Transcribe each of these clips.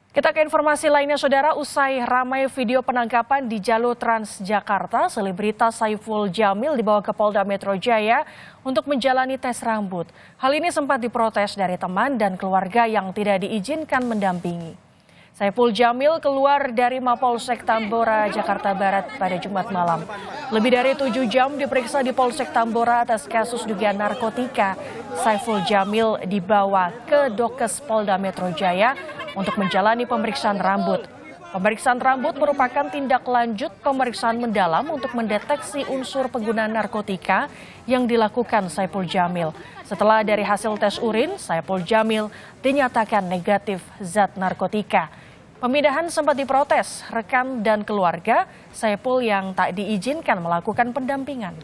Kita ke informasi lainnya, Saudara. Usai ramai video penangkapan di jalur Transjakarta, selebritas Saiful Jamil dibawa ke Polda Metro Jaya untuk menjalani tes rambut. Hal ini sempat diprotes dari teman dan keluarga yang tidak diizinkan mendampingi. Saiful Jamil keluar dari Mapolsek Tambora, Jakarta Barat pada Jumat malam. Lebih dari 7 jam diperiksa di Polsek Tambora atas kasus dugaan narkotika. Saiful Jamil dibawa ke Dokes Polda Metro Jaya untuk menjalani pemeriksaan rambut. Pemeriksaan rambut merupakan tindak lanjut pemeriksaan mendalam untuk mendeteksi unsur penggunaan narkotika yang dilakukan Saiful Jamil. Setelah dari hasil tes urin, Saiful Jamil dinyatakan negatif zat narkotika. Pemindahan sempat diprotes rekan dan keluarga Saiful yang tak diizinkan melakukan pendampingan.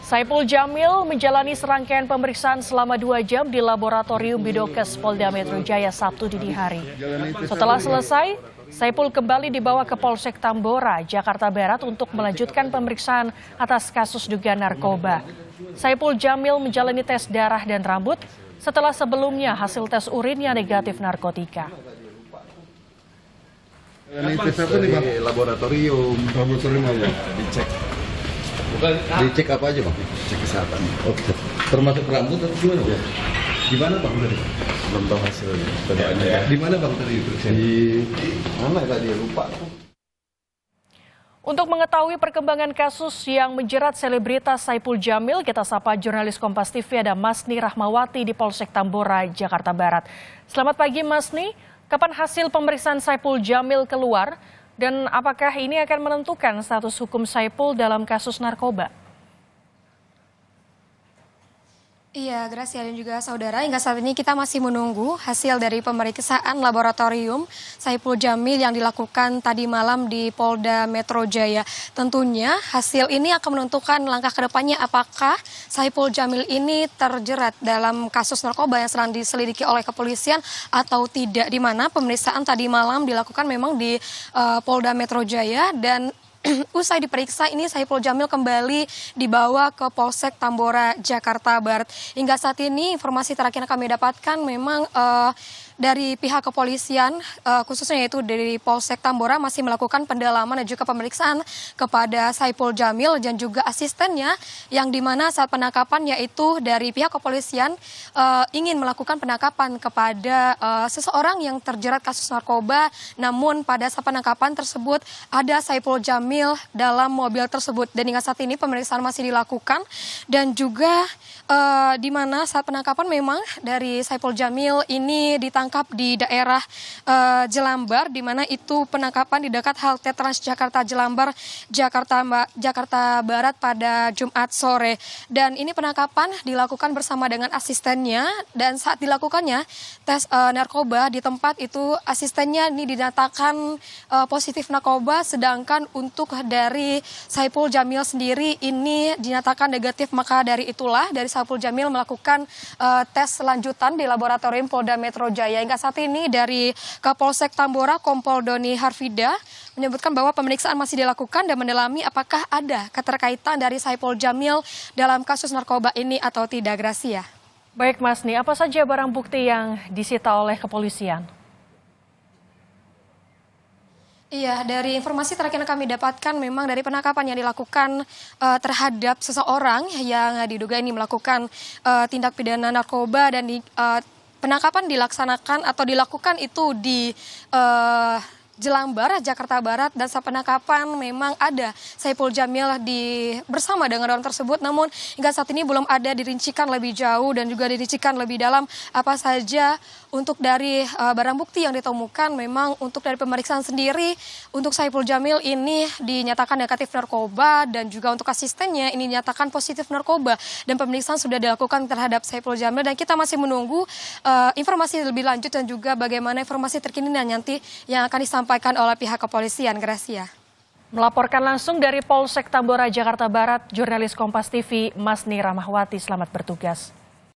Saiful Jamil menjalani serangkaian pemeriksaan selama 2 jam di Laboratorium Bidokes Polda Metro Jaya Sabtu dini hari. Setelah selesai, Saiful kembali dibawa ke Polsek Tambora, Jakarta Barat untuk melanjutkan pemeriksaan atas kasus dugaan narkoba. Saiful Jamil menjalani tes darah dan rambut setelah sebelumnya hasil tes urinnya negatif narkotika. Di laboratorium apa? Dicek. Bukan, dicek apa aja Bang? Cek kesehatan. Oke. Termasuk rambut atau gimana Bang? Di mana Bang tadi? Belum tahu hasilnya. Di mana Bang tadi? Di mana tadi, lupa. Untuk mengetahui perkembangan kasus yang menjerat selebritas Saiful Jamil, kita sapa jurnalis Kompas TV ada Masni Rahmawati di Polsek Tambora, Jakarta Barat. Selamat pagi Masni, kapan hasil pemeriksaan Saiful Jamil keluar dan apakah ini akan menentukan status hukum Saiful dalam kasus narkoba? Iya, Gracia dan juga saudara, hingga saat ini kita masih menunggu hasil dari pemeriksaan laboratorium Saiful Jamil yang dilakukan tadi malam di Polda Metro Jaya. Tentunya hasil ini akan menentukan langkah ke depannya apakah Saiful Jamil ini terjerat dalam kasus narkoba yang sedang diselidiki oleh kepolisian atau tidak, di mana pemeriksaan tadi malam dilakukan memang di Polda Metro Jaya dan usai diperiksa ini Saiful Jamil kembali dibawa ke Polsek Tambora, Jakarta Barat. Hingga saat ini informasi terakhir yang kami dapatkan memang dari pihak kepolisian khususnya yaitu dari Polsek Tambora masih melakukan pendalaman dan juga pemeriksaan kepada Saiful Jamil dan juga asistennya, yang dimana saat penangkapan yaitu dari pihak kepolisian ingin melakukan penangkapan kepada seseorang yang terjerat kasus narkoba, namun pada saat penangkapan tersebut ada Saiful Jamil dalam mobil tersebut dan hingga saat ini pemeriksaan masih dilakukan dan juga di mana saat penangkapan memang dari Saiful Jamil ini ditangkap di daerah Jelambar, di mana itu penangkapan di dekat halte Transjakarta Jelambar, Jakarta Barat pada Jumat sore. Dan ini penangkapan dilakukan bersama dengan asistennya dan saat dilakukannya tes narkoba di tempat itu asistennya ini dinyatakan positif narkoba, sedangkan untuk dari Saiful Jamil sendiri ini dinyatakan negatif. Maka dari itulah dari Saiful Jamil melakukan tes lanjutan di laboratorium Polda Metro Jaya. Hingga saat ini dari Kapolsek Tambora, Kompol Doni Harfida menyebutkan bahwa pemeriksaan masih dilakukan dan mendalami apakah ada keterkaitan dari Saiful Jamil dalam kasus narkoba ini atau tidak, Gracia. Baik Masni, apa saja barang bukti yang disita oleh kepolisian? Iya, dari informasi terakhir yang kami dapatkan memang dari penangkapan yang dilakukan terhadap seseorang yang diduga ini melakukan tindak pidana narkoba dan penangkapan dilaksanakan atau dilakukan itu di Jelambar, Jakarta Barat, dan saat penangkapan memang ada Saiful Jamil bersama dengan orang tersebut, namun hingga saat ini belum ada dirincikan lebih jauh dan juga dirincikan lebih dalam apa saja untuk dari barang bukti yang ditemukan. Memang untuk dari pemeriksaan sendiri untuk Saiful Jamil ini dinyatakan negatif narkoba dan juga untuk asistennya ini dinyatakan positif narkoba, dan pemeriksaan sudah dilakukan terhadap Saiful Jamil dan kita masih menunggu informasi lebih lanjut dan juga bagaimana informasi terkini nanti yang akan disampaikan oleh pihak kepolisian, Gracia. Melaporkan langsung dari Polsek Tambora, Jakarta Barat, jurnalis Kompas TV Masni Rahmawati, selamat bertugas.